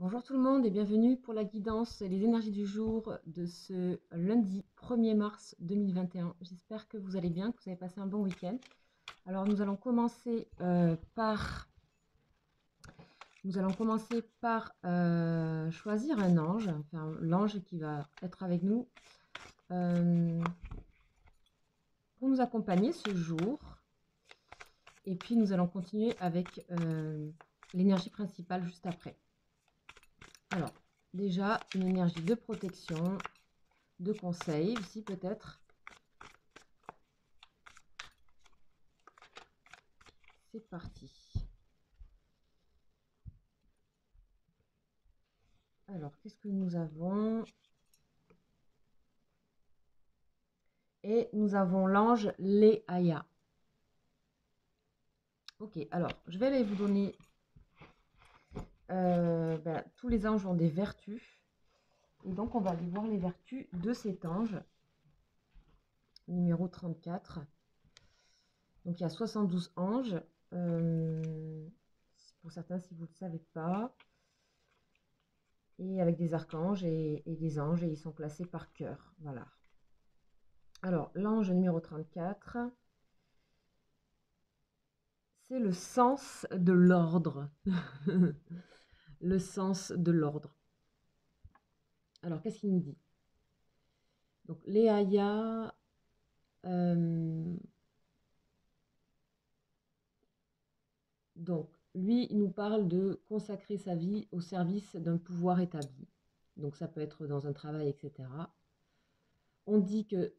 Bonjour tout le monde et bienvenue pour la guidance et les énergies du jour de ce lundi 1er mars 2021. J'espère que vous allez bien, que vous avez passé un bon week-end. Alors nous allons commencer par choisir un ange, enfin l'ange qui va être avec nous pour nous accompagner ce jour. Et puis nous allons continuer avec l'énergie principale juste après. Alors, déjà, une énergie de protection, de conseil aussi peut-être. C'est parti. Alors, qu'est-ce que nous avons? Et nous avons l'ange Léaya. Ok, alors, je vais aller vous donner... tous les anges ont des vertus. Et donc, on va aller voir les vertus de cet ange. Numéro 34. Donc, il y a 72 anges. Pour certains, si vous ne le savez pas. Et avec des archanges et des anges. Et ils sont classés par cœur. Voilà. Alors, l'ange numéro 34. C'est le sens de l'ordre. Le sens de l'ordre. Alors, qu'est-ce qu'il nous dit? Donc, Léaya, donc, lui, il nous parle de consacrer sa vie au service d'un pouvoir établi. Donc, ça peut être dans un travail, etc. On dit que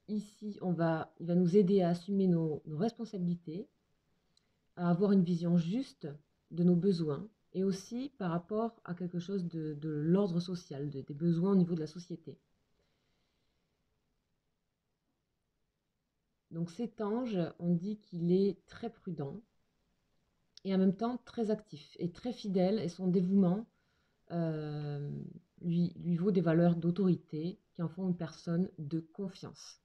ici, il va nous aider à assumer nos responsabilités, à avoir une vision juste de nos besoins, et aussi par rapport à quelque chose de l'ordre social, des besoins au niveau de la société. Donc cet ange, on dit qu'il est très prudent et en même temps très actif et très fidèle, et son dévouement lui vaut des valeurs d'autorité qui en font une personne de confiance.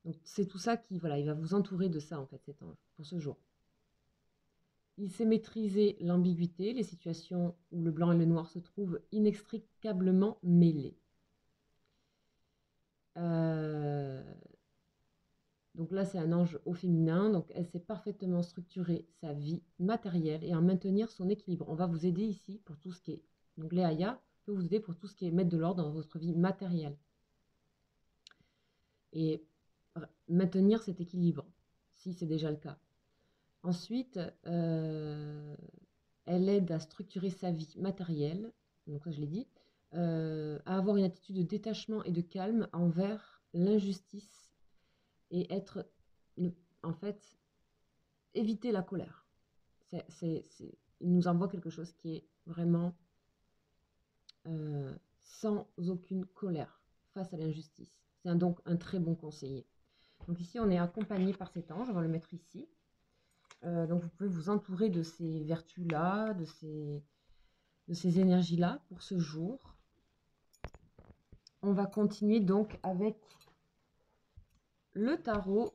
Donc c'est tout ça qui, voilà, il va vous entourer de ça en fait, cet ange, pour ce jour. Il sait maîtriser l'ambiguïté, les situations où le blanc et le noir se trouvent inextricablement mêlés. Donc là, c'est un ange au féminin, donc elle sait parfaitement structurer sa vie matérielle et en maintenir son équilibre. On va vous aider ici pour tout ce qui est... Donc Léaya peut vous aider pour tout ce qui est mettre de l'ordre dans votre vie matérielle. Et maintenir cet équilibre, si c'est déjà le cas. Ensuite, elle aide à structurer sa vie matérielle, donc ça je l'ai dit, à avoir une attitude de détachement et de calme envers l'injustice et être, en fait, éviter la colère. Il nous envoie quelque chose qui est vraiment sans aucune colère face à l'injustice. C'est donc un très bon conseiller. Donc ici, on est accompagné par cet ange, on va le mettre ici. Donc vous pouvez vous entourer de ces vertus-là, de ces énergies-là pour ce jour. On va continuer donc avec le tarot,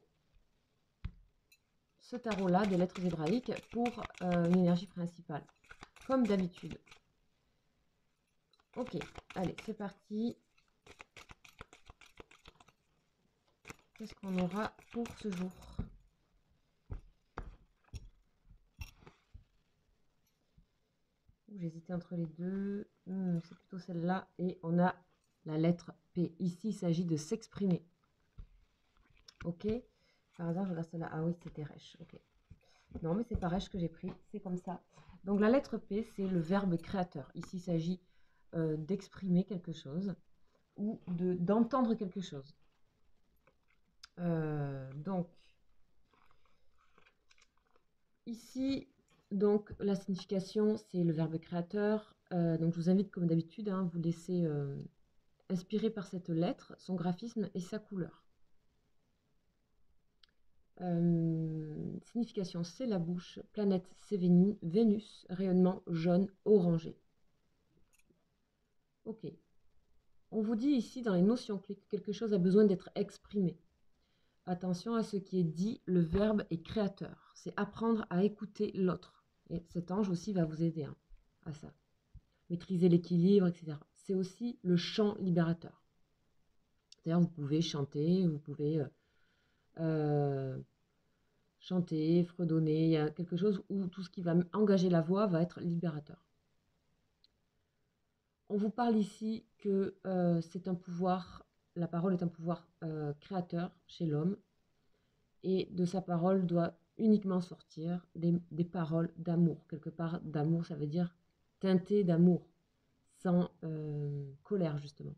ce tarot-là des lettres hébraïques pour une énergie principale, comme d'habitude. Ok, allez, c'est parti. Qu'est-ce qu'on aura pour ce jour? J'hésitais entre les deux. C'est plutôt celle-là. Et on a la lettre P. Ici, il s'agit de s'exprimer. Ok. Par hasard, je regarde celle-là. Ah oui, c'était Resh. Ok. Non, mais c'est pas Resh que j'ai pris. C'est comme ça. Donc la lettre P, c'est le verbe créateur. Ici, il s'agit d'exprimer quelque chose ou d'entendre quelque chose. Donc, ici, donc, la signification, c'est le verbe créateur. Donc, je vous invite, comme d'habitude, hein, vous laisser inspirer par cette lettre, son graphisme et sa couleur. Signification, c'est la bouche. Planète, c'est Vénus. Rayonnement jaune orangé. Ok. On vous dit ici, dans les notions clés, que quelque chose a besoin d'être exprimé. Attention à ce qui est dit, le verbe est créateur. C'est apprendre à écouter l'autre. Et cet ange aussi va vous aider à ça. maîtriser l'équilibre, etc. C'est aussi le chant libérateur. C'est-à-dire, vous pouvez chanter, vous pouvez chanter, fredonner. Il y a quelque chose où tout ce qui va engager la voix va être libérateur. On vous parle ici que c'est un pouvoir, la parole est un pouvoir créateur chez l'homme, et de sa parole doit uniquement sortir des paroles d'amour. Quelque part, d'amour, ça veut dire teinté d'amour, sans colère, justement.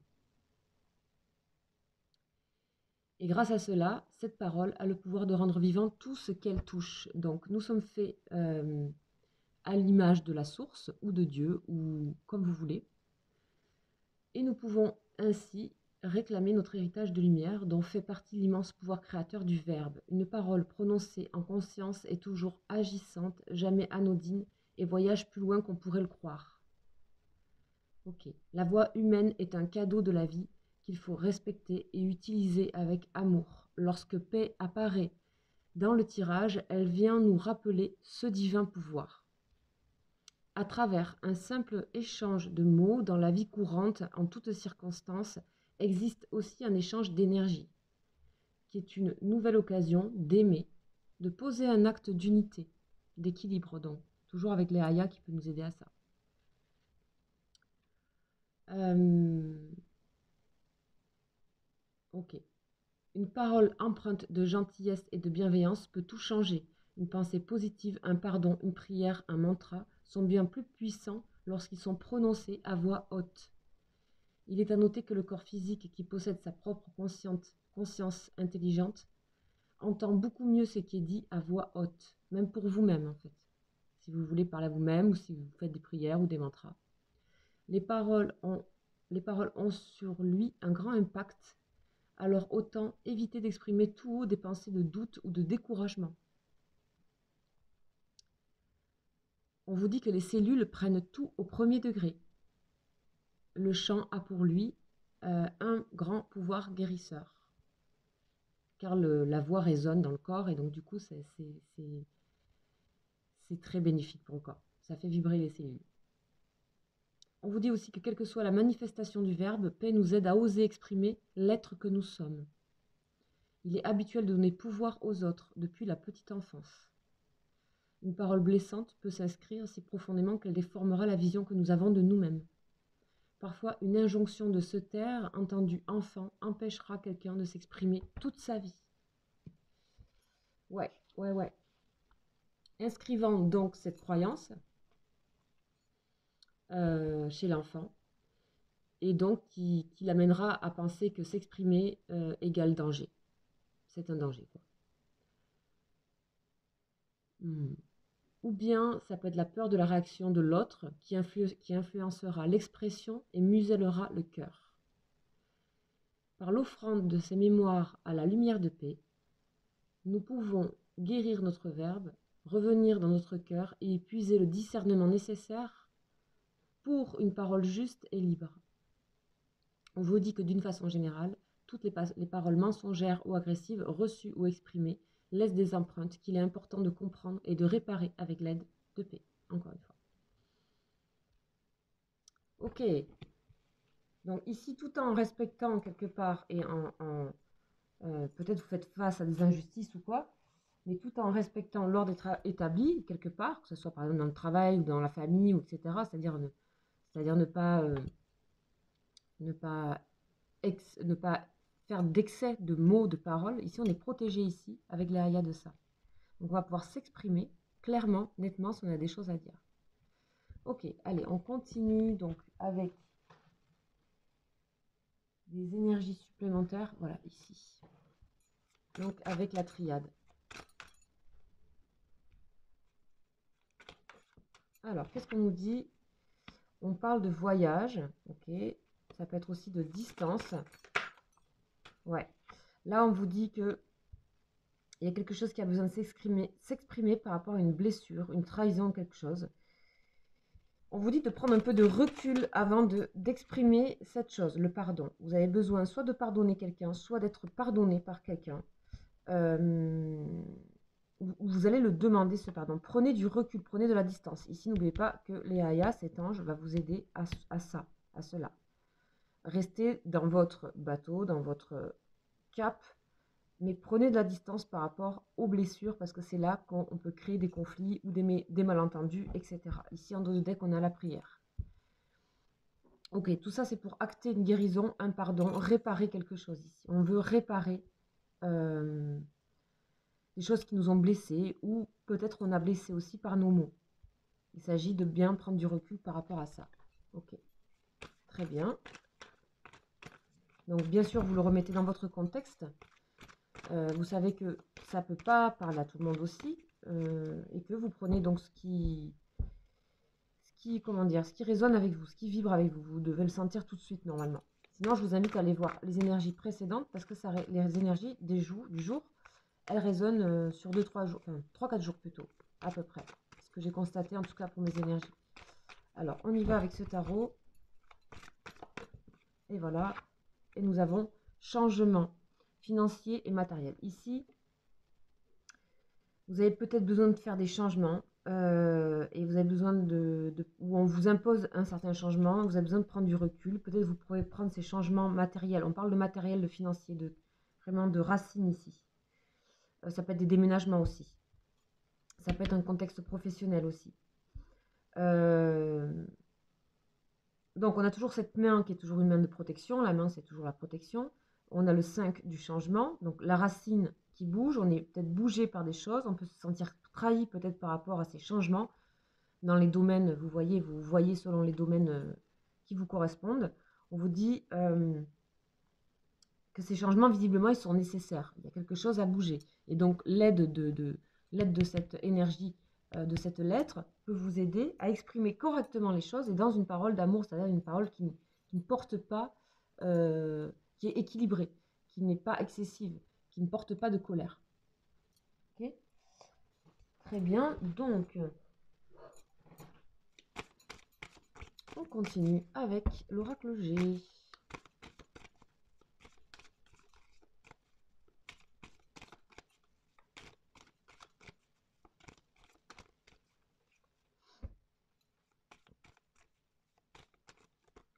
Et grâce à cela, cette parole a le pouvoir de rendre vivant tout ce qu'elle touche. Donc, nous sommes faits à l'image de la source, ou de Dieu, ou comme vous voulez. Et nous pouvons ainsi réclamer notre héritage de lumière dont fait partie l'immense pouvoir créateur du Verbe. Une parole prononcée en conscience est toujours agissante, jamais anodine, et voyage plus loin qu'on pourrait le croire. Ok. La voix humaine est un cadeau de la vie qu'il faut respecter et utiliser avec amour. Lorsque paix apparaît dans le tirage, elle vient nous rappeler ce divin pouvoir. À travers un simple échange de mots dans la vie courante, en toutes circonstances, existe aussi un échange d'énergie, qui est une nouvelle occasion d'aimer, de poser un acte d'unité, d'équilibre donc, toujours avec les ayats qui peut nous aider à ça. Ok. Une parole empreinte de gentillesse et de bienveillance peut tout changer. Une pensée positive, un pardon, une prière, un mantra sont bien plus puissants lorsqu'ils sont prononcés à voix haute. Il est à noter que le corps physique qui possède sa propre conscience intelligente entend beaucoup mieux ce qui est dit à voix haute, même pour vous-même en fait. Si vous voulez parler à vous-même ou si vous faites des prières ou des mantras. Les paroles ont sur lui un grand impact. Alors autant éviter d'exprimer tout haut des pensées de doute ou de découragement. On vous dit que les cellules prennent tout au premier degré. Le chant a pour lui un grand pouvoir guérisseur, car la voix résonne dans le corps et donc du coup c'est très bénéfique pour le corps. Ça fait vibrer les cellules. On vous dit aussi que quelle que soit la manifestation du verbe, paix nous aide à oser exprimer l'être que nous sommes. Il est habituel de donner pouvoir aux autres depuis la petite enfance. Une parole blessante peut s'inscrire si profondément qu'elle déformera la vision que nous avons de nous-mêmes. Parfois, une injonction de se taire, entendue enfant, empêchera quelqu'un de s'exprimer toute sa vie. Ouais. Inscrivant donc cette croyance chez l'enfant, et donc qui l'amènera à penser que s'exprimer égale danger. C'est un danger, quoi. Ou bien ça peut être la peur de la réaction de l'autre qui influencera l'expression et musellera le cœur. Par l'offrande de ces mémoires à la lumière de paix, nous pouvons guérir notre verbe, revenir dans notre cœur et y puiser le discernement nécessaire pour une parole juste et libre. On vous dit que d'une façon générale, toutes les paroles mensongères ou agressives, reçues ou exprimées, laissent des empreintes qu'il est important de comprendre et de réparer avec l'aide de paix. Encore une fois. Ok. Donc ici, tout en respectant quelque part et peut-être vous faites face à des injustices ou quoi, mais tout en respectant l'ordre établi quelque part, que ce soit par exemple dans le travail ou dans la famille, etc. C'est-à-dire ne pas faire d'excès de mots, de paroles. Ici, on est protégé ici avec les ayats de ça. Donc, on va pouvoir s'exprimer clairement, nettement, si on a des choses à dire. Ok, allez, on continue donc avec des énergies supplémentaires. Voilà, ici. Donc, avec la triade. Alors, qu'est-ce qu'on nous dit? On parle de voyage, ok. Ça peut être aussi de distance. Ouais. Là, on vous dit que il y a quelque chose qui a besoin de s'exprimer par rapport à une blessure, une trahison, quelque chose. On vous dit de prendre un peu de recul avant d'exprimer cette chose, le pardon. Vous avez besoin soit de pardonner quelqu'un, soit d'être pardonné par quelqu'un. vous allez le demander, ce pardon. Prenez du recul, prenez de la distance. Ici, n'oubliez pas que Léa, cet ange, va vous aider à ça, à cela. Restez dans votre bateau, dans votre cap, mais prenez de la distance par rapport aux blessures, parce que c'est là qu'on peut créer des conflits ou des malentendus, etc. Ici, en dos de deck, on a la prière. Ok, tout ça, c'est pour acter une guérison, un pardon, réparer quelque chose ici. On veut réparer des choses qui nous ont blessés, ou peut-être on a blessé aussi par nos mots. Il s'agit de bien prendre du recul par rapport à ça. Ok, très bien. Donc, bien sûr, vous le remettez dans votre contexte. Vous savez que ça ne peut pas parler à tout le monde aussi, et que vous prenez donc ce qui résonne avec vous, ce qui vibre avec vous. Vous devez le sentir tout de suite normalement. Sinon, je vous invite à aller voir les énergies précédentes, parce que les énergies du jour, elles résonnent sur 2-3 jours, enfin 3-4 jours plutôt, à peu près. Ce que j'ai constaté en tout cas pour mes énergies. Alors, on y va avec ce tarot. Et voilà. Et nous avons changement financier et matériel. Ici, vous avez peut-être besoin de faire des changements. Et vous avez besoin où on vous impose un certain changement, vous avez besoin de prendre du recul. Peut-être vous pourrez prendre ces changements matériels. On parle de matériel, de financier, vraiment de racines ici. Ça peut être des déménagements aussi. Ça peut être un contexte professionnel aussi. Donc, on a toujours cette main qui est toujours une main de protection. La main, c'est toujours la protection. On a le 5 du changement. Donc, la racine qui bouge. On est peut-être bougé par des choses. On peut se sentir trahi peut-être par rapport à ces changements. Dans les domaines, vous voyez selon les domaines qui vous correspondent. On vous dit que ces changements, visiblement, ils sont nécessaires. Il y a quelque chose à bouger. Et donc, l'aide de cette énergie, de cette lettre, peut vous aider à exprimer correctement les choses et dans une parole d'amour, c'est-à-dire une parole qui ne porte pas, qui est équilibrée, qui n'est pas excessive, qui ne porte pas de colère. Ok ? Très bien. Donc, on continue avec l'oracle G.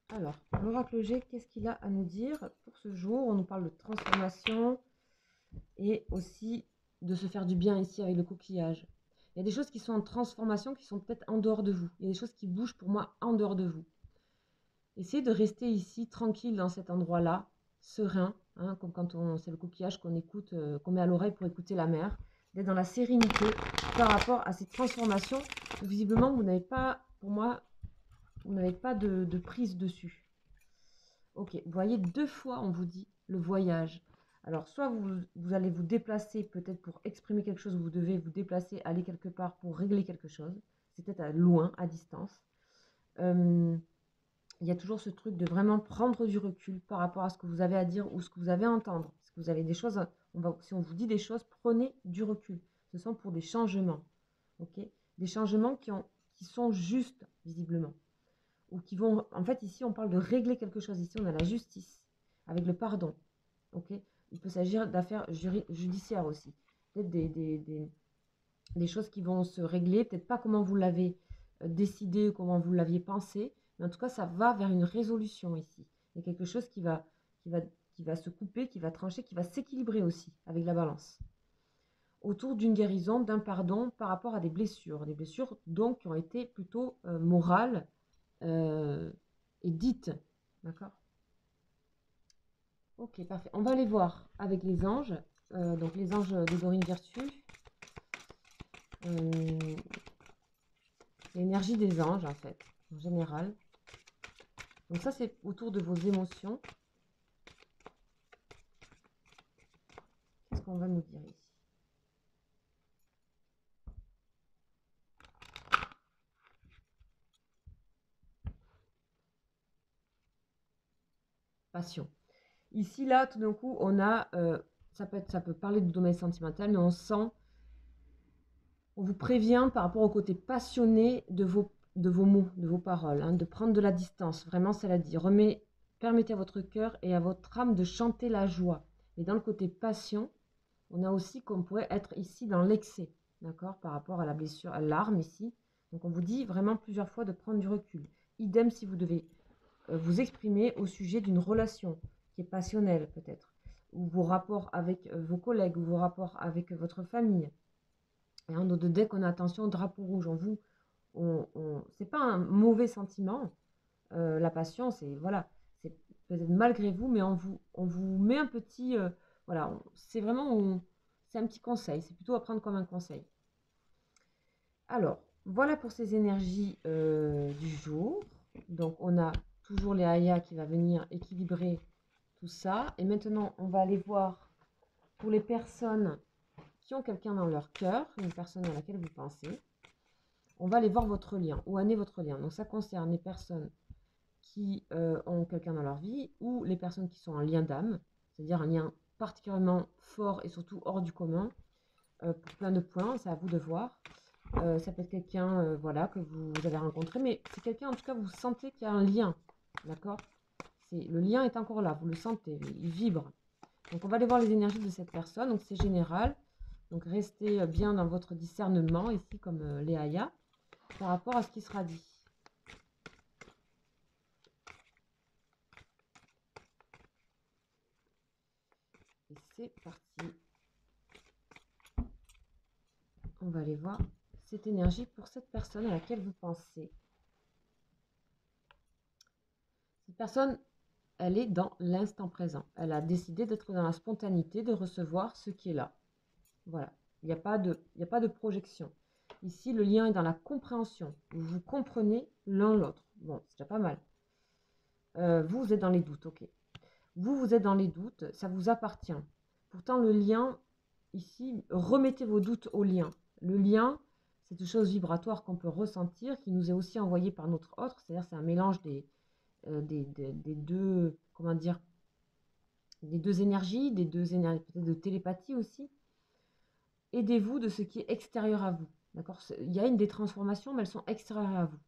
Alors, l'oracle G, qu'est-ce qu'il a à nous dire pour ce jour? On nous parle de transformation et aussi de se faire du bien ici avec le coquillage. Il y a des choses qui sont en transformation qui sont peut-être en dehors de vous. Il y a des choses qui bougent pour moi en dehors de vous. Essayez de rester ici tranquille dans cet endroit-là, serein, hein, comme quand c'est le coquillage qu'on écoute, qu'on met à l'oreille pour écouter la mer, d'être dans la sérénité par rapport à ces transformations. Visiblement, vous n'avez pas, pour moi, vous n'avez pas de prise dessus. Ok, vous voyez, 2 fois on vous dit le voyage. Alors, soit vous allez vous déplacer peut-être pour exprimer quelque chose, vous devez vous déplacer, aller quelque part pour régler quelque chose. C'est peut-être loin, à distance. Il y a toujours ce truc de vraiment prendre du recul par rapport à ce que vous avez à dire ou ce que vous avez à entendre. Parce que vous avez des choses, si on vous dit des choses, prenez du recul. Ce sont pour des changements. Ok, des changements qui sont justes, visiblement. Ou qui vont, en fait, ici, on parle de régler quelque chose. Ici, on a la justice, avec le pardon. Ok, il peut s'agir d'affaires judiciaires aussi. Peut-être des choses qui vont se régler, peut-être pas comment vous l'avez décidé ou comment vous l'aviez pensé, mais en tout cas, ça va vers une résolution ici. Il y a quelque chose qui va se couper, qui va trancher, qui va s'équilibrer aussi avec la balance. Autour d'une guérison, d'un pardon par rapport à des blessures. Des blessures, donc, qui ont été plutôt morales et dites. D'accord ? Ok, parfait. On va aller voir avec les anges. Donc, les anges de Dorine Virtue. L'énergie des anges, en fait, en général. Donc ça, c'est autour de vos émotions. Qu'est-ce qu'on va nous dire ici? Passion. Ici, là, tout d'un coup, on a... ça peut parler du domaine sentimental, mais on sent... On vous prévient par rapport au côté passionné de vos mots, de vos paroles, hein, de prendre de la distance. Vraiment, ça l'a dit. Permettez à votre cœur et à votre âme de chanter la joie. Et dans le côté passion, On a aussi qu'on pourrait être ici dans l'excès, d'accord, par rapport à la blessure, à l'arme ici. Donc on vous dit vraiment plusieurs fois de prendre du recul. Idem si vous devez vous exprimer au sujet d'une relation qui est passionnelle peut-être, ou vos rapports avec vos collègues, ou vos rapports avec votre famille. Et en de deck, on a attention, drapeau rouge. C'est pas un mauvais sentiment. La passion, c'est voilà, c'est peut-être malgré vous, mais on vous met un petit, voilà, c'est vraiment, c'est un petit conseil. C'est plutôt à prendre comme un conseil. Alors, voilà pour ces énergies du jour. Donc, on a toujours les Aya qui va venir équilibrer tout ça. Et maintenant, on va aller voir pour les personnes qui ont quelqu'un dans leur cœur, une personne à laquelle vous pensez. On va aller voir votre lien, où en est votre lien. Donc, ça concerne les personnes qui ont quelqu'un dans leur vie ou les personnes qui sont en lien d'âme, c'est-à-dire un lien particulièrement fort et surtout hors du commun, pour plein de points, c'est à vous de voir. Ça peut être quelqu'un voilà, que vous avez rencontré, mais c'est quelqu'un, en tout cas, vous sentez qu'il y a un lien, d'accord? Le lien est encore là, vous le sentez, il vibre. Donc, on va aller voir les énergies de cette personne, donc c'est général. Donc, restez bien dans votre discernement, ici, comme Léa, par rapport à ce qui sera dit. Et c'est parti. On va aller voir cette énergie pour cette personne à laquelle vous pensez. Cette personne, elle est dans l'instant présent. Elle a décidé d'être dans la spontanéité, de recevoir ce qui est là. Voilà. Il n'y a pas de projection. Ici, le lien est dans la compréhension. Vous comprenez l'un l'autre. Bon, c'est déjà pas mal. Vous êtes dans les doutes, ok. Vous êtes dans les doutes, ça vous appartient. Pourtant, le lien, ici, remettez vos doutes au lien. Le lien, c'est une chose vibratoire qu'on peut ressentir, qui nous est aussi envoyée par notre autre, c'est-à-dire c'est un mélange des deux, comment dire, des deux énergies, peut-être de télépathie aussi. Aidez-vous de ce qui est extérieur à vous, d'accord? Il y a des transformations, mais elles sont extérieures à vous.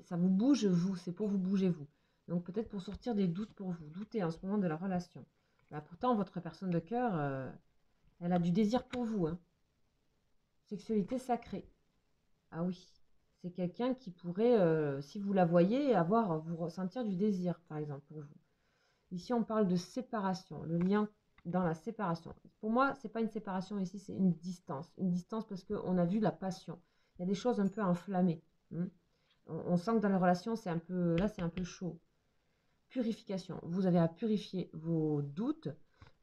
Ça vous bouge, vous, c'est pour vous bouger, vous. Donc peut-être pour sortir des doutes pour vous, doutez en ce moment de la relation. Là, pourtant, votre personne de cœur, elle a du désir pour vous, hein. Sexualité sacrée. Ah oui, c'est quelqu'un qui pourrait, si vous la voyez, vous ressentir du désir, par exemple, pour vous. Ici, on parle de séparation, le lien dans la séparation. Pour moi, c'est pas une séparation ici, c'est une distance. Une distance parce qu'on a vu la passion. Il y a des choses un peu enflammées. On sent que dans la relation, c'est un peu, là, c'est un peu chaud. Purification. Vous avez à purifier vos doutes.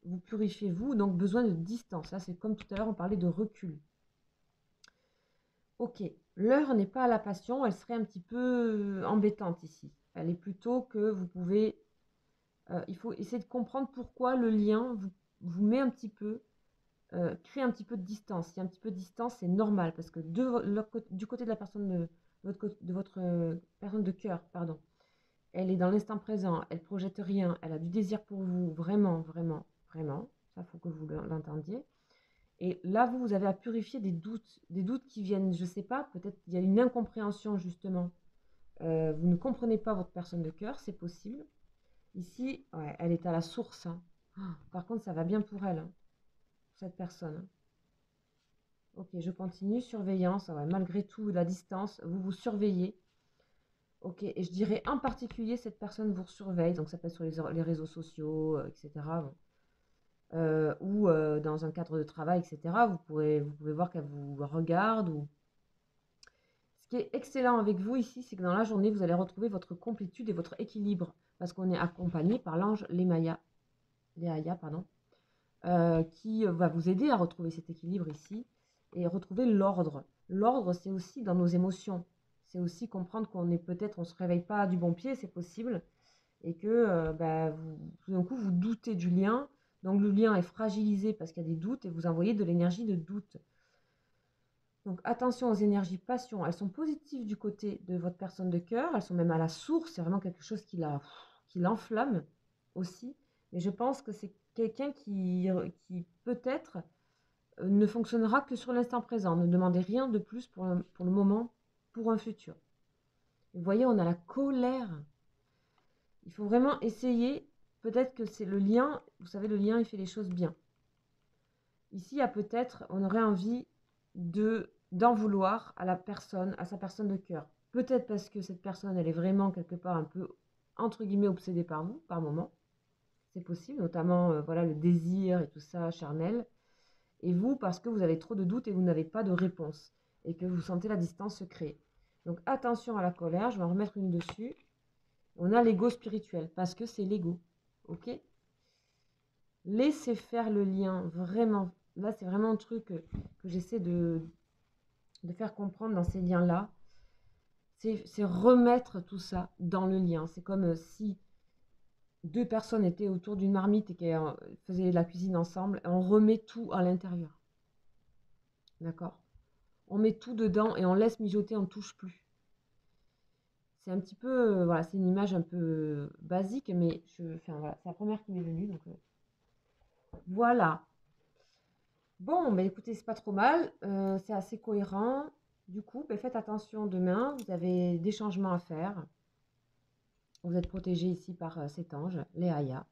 Vous purifiez vous, donc besoin de distance. Là, c'est comme tout à l'heure, on parlait de recul. Ok, l'heure n'est pas à la passion, elle serait un petit peu embêtante ici. Elle est plutôt que vous pouvez... il faut essayer de comprendre pourquoi le lien vous met un petit peu, crée un petit peu de distance. Il y a un petit peu de distance, c'est normal, parce que du côté de la personne de votre personne de cœur, pardon, elle est dans l'instant présent, elle projette rien, elle a du désir pour vous, vraiment, vraiment, vraiment. Ça, faut que vous l'entendiez. Et là, vous avez à purifier des doutes qui viennent, je ne sais pas, peut-être il y a une incompréhension justement. Vous ne comprenez pas votre personne de cœur, c'est possible. Ici, ouais, elle est à la source, hein. Par contre, ça va bien pour elle, hein, cette personne. Ok, je continue. Surveillance, ouais, malgré tout, la distance, vous vous surveillez. Ok, et je dirais en particulier, cette personne vous surveille, donc ça peut être sur les réseaux sociaux, etc. Bon. Ou dans un cadre de travail, etc. Vous pouvez voir qu'elle vous regarde. Ce qui est excellent avec vous ici, c'est que dans la journée, vous allez retrouver votre complétude et votre équilibre, parce qu'on est accompagné par l'ange Léaya, pardon, qui va vous aider à retrouver cet équilibre ici et retrouver l'ordre. L'ordre, c'est aussi dans nos émotions. C'est aussi comprendre qu'on est peut-être, on se réveille pas du bon pied, c'est possible, et que tout d'un coup, vous doutez du lien. Donc le lien est fragilisé parce qu'il y a des doutes et vous envoyez de l'énergie de doute. Donc attention aux énergies passion, elles sont positives du côté de votre personne de cœur, elles sont même à la source, c'est vraiment quelque chose qui l'enflamme aussi. Mais je pense que c'est quelqu'un qui peut-être ne fonctionnera que sur l'instant présent. Ne demandez rien de plus pour le moment, pour un futur. Vous voyez, on a la colère. Il faut vraiment essayer, peut-être que c'est le lien, vous savez, le lien, il fait les choses bien. Ici, il y a peut-être, on aurait envie d'en vouloir à la personne, à sa personne de cœur. Peut-être parce que cette personne, elle est vraiment quelque part un peu, entre guillemets, obsédée par vous, par moment. C'est possible, notamment voilà, le désir et tout ça, charnel. Et vous, parce que vous avez trop de doutes et vous n'avez pas de réponse. Et que vous sentez la distance se créer. Donc attention à la colère, je vais en remettre une dessus. On a l'ego spirituel, parce que c'est l'ego. Ok? Laissez faire le lien, vraiment. Là, c'est vraiment un truc que j'essaie de faire comprendre dans ces liens-là. C'est remettre tout ça dans le lien. C'est comme si deux personnes étaient autour d'une marmite et qu'elles faisaient de la cuisine ensemble. Et on remet tout à l'intérieur. D'accord? On met tout dedans et on laisse mijoter, on ne touche plus. C'est un petit peu, voilà, c'est une image un peu basique, mais enfin, voilà, c'est la première qui m'est venue. Donc, voilà. Bon, bah écoutez, c'est pas trop mal, c'est assez cohérent. Du coup, bah, faites attention demain, vous avez des changements à faire. Vous êtes protégé ici par cet ange, les Aya.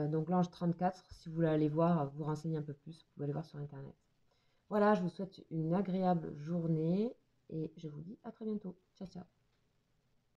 Donc l'ange 34, si vous voulez aller voir, vous renseigner un peu plus, vous pouvez aller voir sur Internet. Voilà, je vous souhaite une agréable journée et je vous dis à très bientôt. Ciao, ciao.